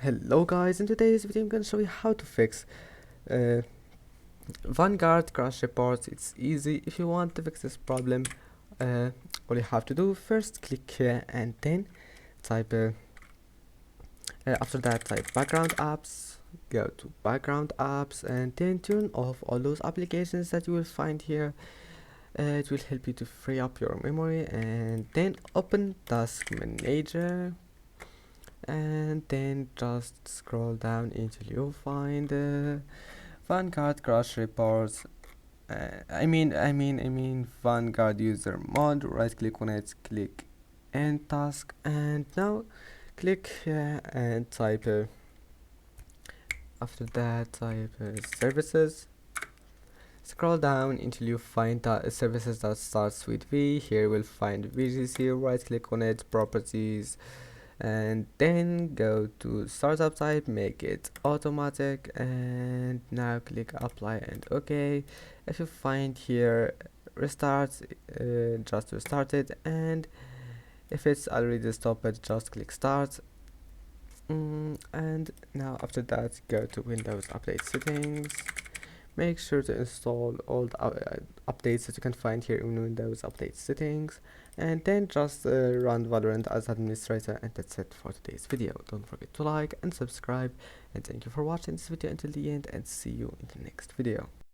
Hello guys, in today's video I'm going to show you how to fix uh, Vanguard crash reports. It's easy. If you want to fix this problem, all you have to do, first click here and then type after that type background apps, go to background apps and then turn off all those applications that you will find here. It will help you to free up your memory, and then open task manager and then just scroll down until you find Vanguard crash reports. Vanguard user mod. Right click on it, click end task, and now click here and type after that type services. Scroll down until you find services that starts with V. Here we'll find VGC. Right click on it, properties, and then go to startup type, make it automatic, and now click apply and OK. If you find here restart, just restart it, and if it's already stopped, just click start. And now after that, go to Windows Update Settings. Make sure to install all the updates that you can find here in Windows Update Settings, and then just run Valorant as administrator, and that's it for today's video. Don't forget to like and subscribe, and thank you for watching this video until the end, and see you in the next video.